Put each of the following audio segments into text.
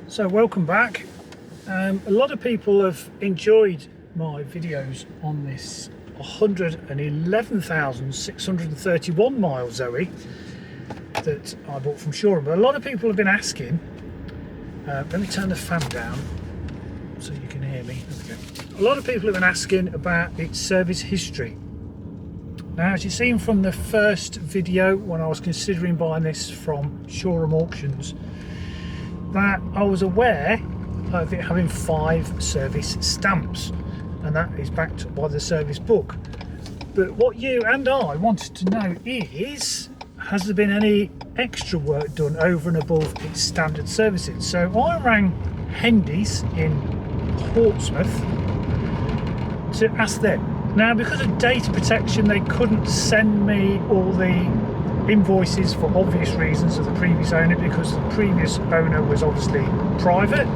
So welcome back. A lot of people have enjoyed my videos on this 111,631 mile Zoe that I bought from Shoreham. But a lot of people have been asking, let me turn the fan down so you can hear me. There we go. A lot of people have been asking about its service history. Now, as you've seen from the first video when I was considering buying this from Shoreham Auctions, that I was aware of it having 5 service stamps, and that is backed up by the service book. But what you and I wanted to know is, has there been any extra work done over and above its standard servicing? So I rang Hendy's in Portsmouth to ask them. Now, because of data protection, they couldn't send me all the invoices for obvious reasons of the previous owner, because the previous owner was obviously private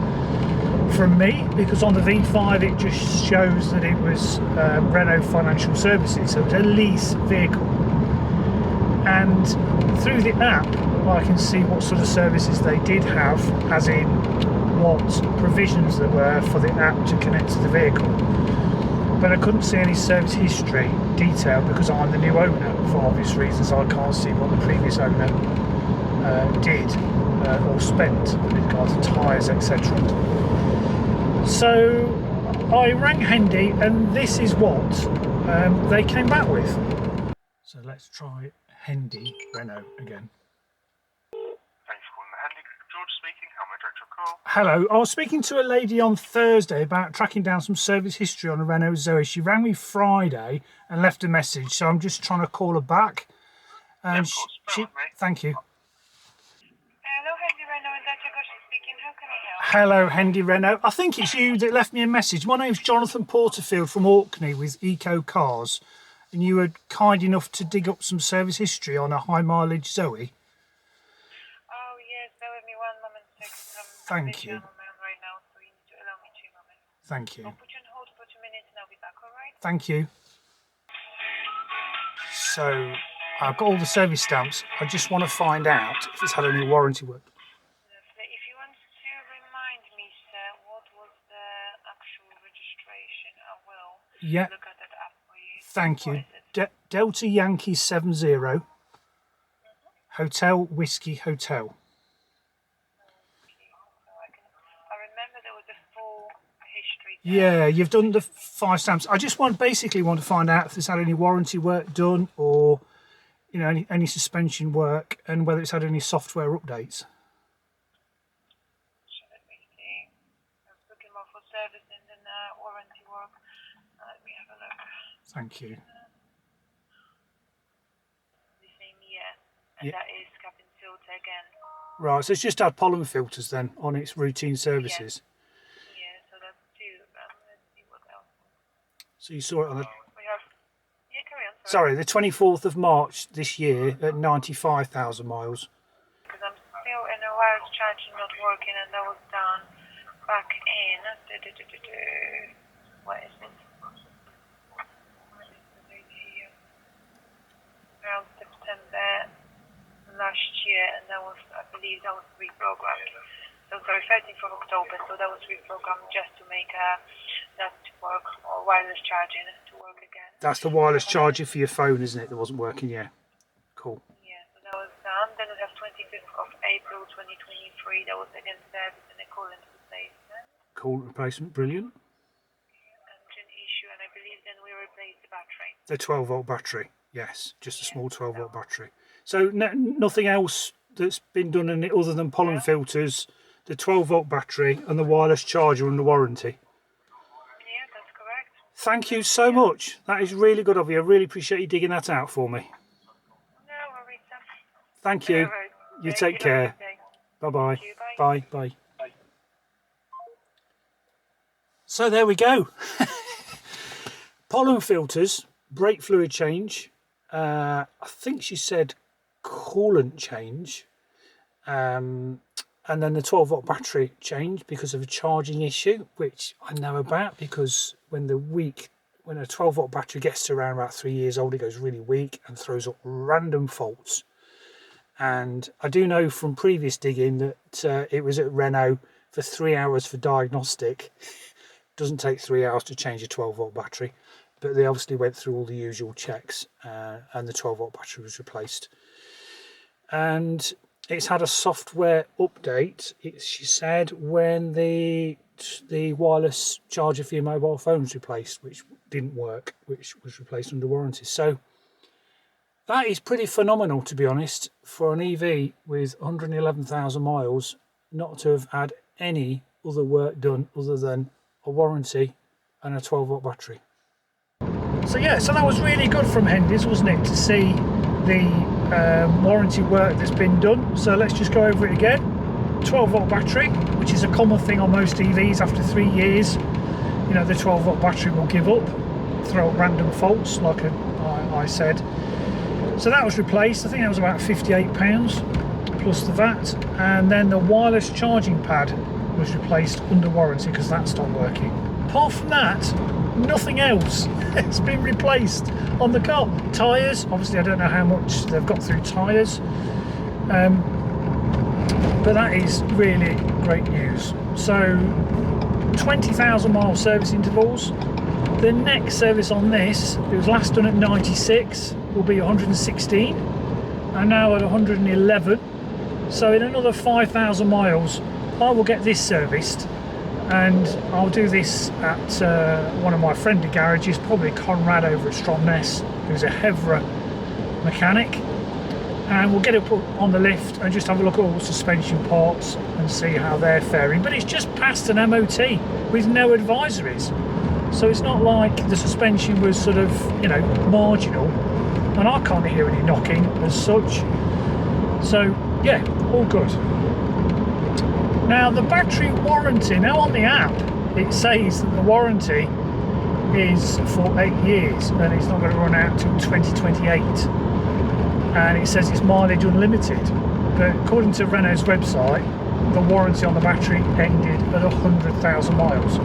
from me, because on the V5 it just shows that it was Renault Financial Services, so it's a lease vehicle, and through the app I can see what sort of services they did have, as in what provisions there were for the app to connect to the vehicle. But I couldn't see any service history detail because I'm the new owner. For obvious reasons, I can't see what the previous owner did or spent with regards to tyres, etc. So I rang Hendy, and this is what they came back with. So let's try Hendy Renault again. Hello, I was speaking to a lady on Thursday about tracking down some service history on a Renault Zoe. She rang me Friday and left a message, so I'm just trying to call her back. Yeah, of course. Thank you. Hello, Hendy Renault, and 𝐷𝐿𝐿 speaking. How can I help? Hello, Hendy Renault. I think it's you that left me a message. My name's Jonathan Porterfield from Orkney with Eco Cars, and you were kind enough to dig up some service history on a high mileage Zoe. Oh, yes, bear with me one moment. Thank you. Right now, so you need to allow me 2 moments. Thank you. I'll put you on hold for 2 minutes and I'll be back, alright? Thank you. So I've got all the service stamps. I just want to find out if it's had any warranty work. If you want to remind me, sir, what was the actual registration, I will look at that up for you. Thank you. Delta Yankee 70 Hotel Whiskey Hotel. Yeah, you've done the 5 stamps. I just basically want to find out if it's had any warranty work done, or any suspension work, and whether it's had any software updates. Let me see. I was looking more for servicing than warranty work. Let me have a look. Thank you. The same year, and that is cap and filter again. Right, so it's just had pollen filters then on its routine services. So you saw it on the... carry on, sorry, the 24th of March this year at 95,000 miles. Because I'm still in a wireless charging not working, and that was done back in... What is it? Around September last year, and that was, I believe, that was reprogrammed. So sorry, 13th of October, so that was reprogrammed just to make that work, or wireless charging to work again. That's the wireless charger for your phone, isn't it, that wasn't working? Yeah. Cool. Yeah, so that was done. Then we have 25th of April 2023, that was again service and a coolant replacement. Coolant replacement, brilliant. Engine issue, and I believe then we replaced the battery. The 12-volt battery, yes, just a small 12-volt battery. So nothing else that's been done in it other than pollen filters, the 12-volt battery, and the wireless charger under warranty. Yeah, that's correct. Thank you so much. That is really good of you. I really appreciate you digging that out for me. No worries. Thank you. You take care. Bye-bye. Bye. Bye. So there we go. Pollen filters, brake fluid change. I think she said coolant change. And then the 12-volt battery change because of a charging issue, which I know about, because when a 12-volt battery gets to around about 3 years old, it goes really weak and throws up random faults. And I do know from previous digging that it was at Renault for 3 hours for diagnostic. Doesn't take 3 hours to change a 12-volt battery, but they obviously went through all the usual checks, and the 12-volt battery was replaced. And it's had a software update, she said, when the wireless charger for your mobile phone was replaced, which didn't work, which was replaced under warranty. So that is pretty phenomenal, to be honest, for an EV with 111,000 miles not to have had any other work done other than a warranty and a 12-volt battery. So yeah, so that was really good from Hendy's, wasn't it, to see the warranty work that's been done. So let's just go over it again. 12-volt battery, which is a common thing on most EVs. After 3 years, you know, the 12-volt battery will give up, throw up random faults, like I said. So that was replaced. I think that was about £58 plus the VAT. And then the wireless charging pad was replaced under warranty because that stopped working. Apart from that, nothing else has been replaced on the car. Tyres, obviously I don't know how much they've got through tyres, but that is really great news. So 20,000 mile service intervals. The next service on this, it was last done at 96, will be 116, and now at 111. So in another 5,000 miles I will get this serviced, and I'll do this at one of my friendly garages, probably Conrad over at Stromness, who's a G𝐓𝐇 mechanic, and we'll get it up on the lift and just have a look at all the suspension parts and see how they're faring. But it's just passed an MOT with no advisories, so it's not like the suspension was sort of, you know, marginal, and I can't hear any knocking as such. So yeah, all good. Now the battery warranty, now on the app it says that the warranty is for 8 years and it's not going to run out till 2028, and it says it's mileage unlimited, but according to Renault's website the warranty on the battery ended at 100,000 miles,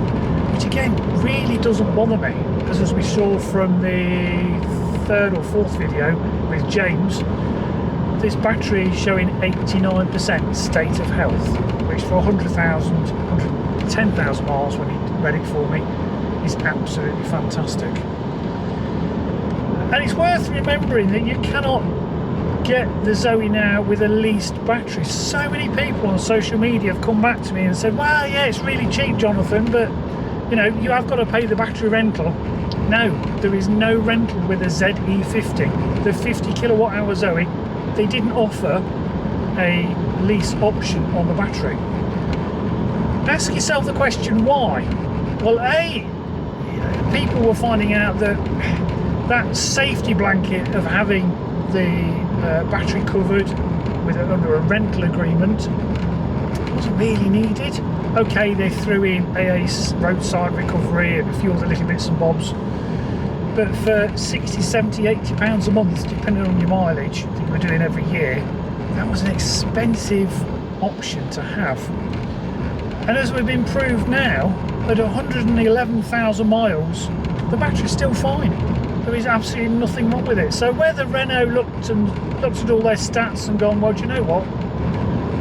which again really doesn't bother me, because as we saw from the 3rd or 4th video with James, this battery is showing 89% state of health, which for 110,000 miles when he read it for me is absolutely fantastic. And it's worth remembering that you cannot get the Zoe now with a leased battery. So many people on social media have come back to me and said, well, yeah, it's really cheap, Jonathan, but you know, you have got to pay the battery rental. No, there is no rental with a ZE50. The 50 kilowatt hour Zoe, they didn't offer a lease option on the battery. Ask yourself the question, why? Well, people were finding out that that safety blanket of having the battery covered with under a rental agreement wasn't really needed. Okay, they threw in AA roadside recovery and a few other little bits and bobs, but for 60, 70, 80 pounds a month, depending on your mileage that you were doing every year, that was an expensive option to have. And as we've been proved now, at 111,000 miles, the battery's still fine. There is absolutely nothing wrong with it. So whether Renault looked at all their stats and gone, well, do you know what?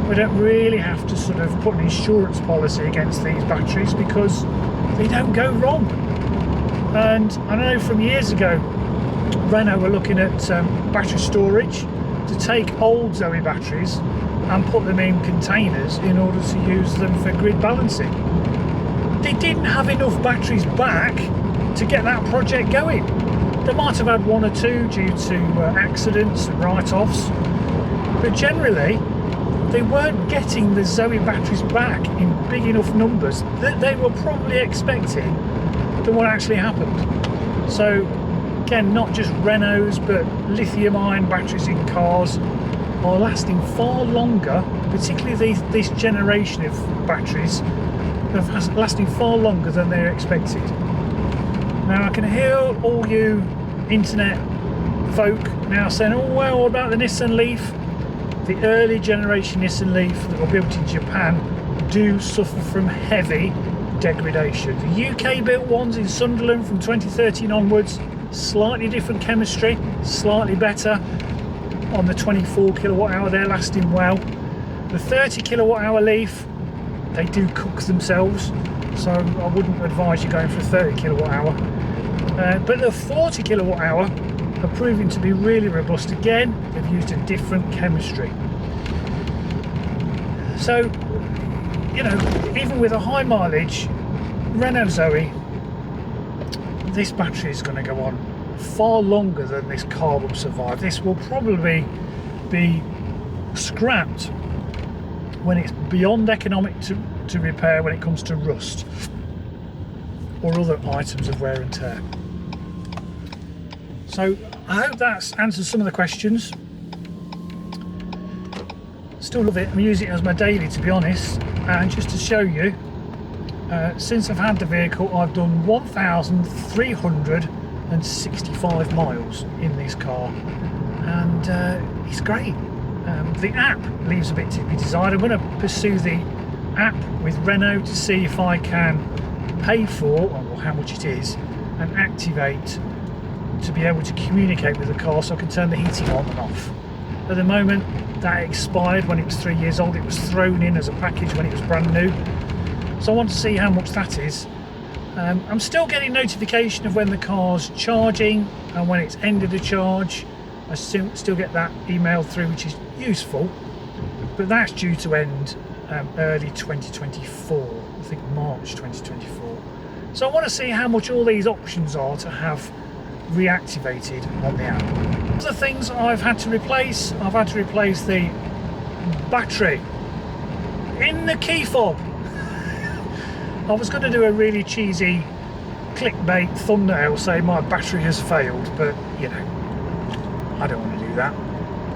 We don't really have to sort of put an insurance policy against these batteries because they don't go wrong. And I know from years ago, Renault were looking at battery storage to take old Zoe batteries and put them in containers in order to use them for grid balancing. They didn't have enough batteries back to get that project going. They might have had one or two due to accidents and write-offs, but generally they weren't getting the Zoe batteries back in big enough numbers that they were probably expecting than what actually happened. So again, not just Renaults, but lithium-ion batteries in cars are lasting far longer, particularly this generation of batteries are lasting far longer than they're expected. Now I can hear all you internet folk now saying, oh well, what about the Nissan Leaf? The early generation Nissan Leaf that were built in Japan do suffer from heavy degradation. The UK built ones in Sunderland from 2013 onwards, slightly different chemistry, slightly better. On the 24 kilowatt hour, they're lasting well. The 30 kilowatt hour Leaf, they do cook themselves, so I wouldn't advise you going for a 30 kilowatt hour. But the 40 kilowatt hour are proving to be really robust. Again, they've used a different chemistry. So, you know, even with a high mileage Renault Zoe, this battery is going to go on far longer than this car will survive. This will probably be scrapped when it's beyond economic to repair, when it comes to rust or other items of wear and tear. So I hope that's answered some of the questions. Still love it. I'm using it as my daily, to be honest. And just to show you, since I've had the vehicle, I've done 1,365 miles in this car, and it's great. The app leaves a bit to be desired. I'm going to pursue the app with Renault to see if I can pay for, or how much it is, and activate to be able to communicate with the car so I can turn the heating on and off. At the moment, that expired when it was 3 years old. It was thrown in as a package when it was brand new. So I want to see how much that is. I'm still getting notification of when the car's charging and when it's ended a charge. I still get that email through, which is useful, but that's due to end early 2024, I think March 2024. So I want to see how much all these options are to have reactivated on the app. Other things I've had to replace, I've had to replace the battery in the key fob. I was going to do a really cheesy clickbait thumbnail saying my battery has failed, but you know, I don't want to do that.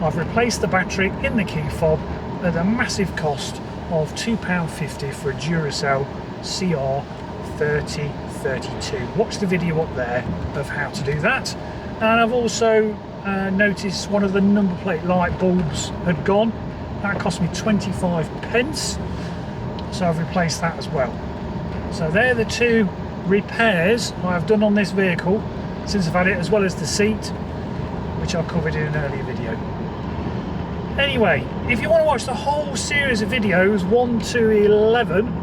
I've replaced the battery in the key fob at a massive cost of £2.50 for a Duracell CR3032. Watch the video up there of how to do that. And I've also noticed one of the number plate light bulbs had gone. That cost me 25p, so I've replaced that as well. So they're the two repairs I've done on this vehicle since I've had it, as well as the seat, which I covered in an earlier video. Anyway, if you want to watch the whole series of videos 1 to 11,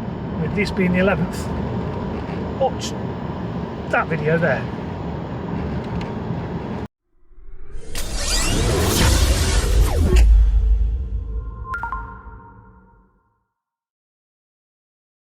with this being the 11th, watch that video there.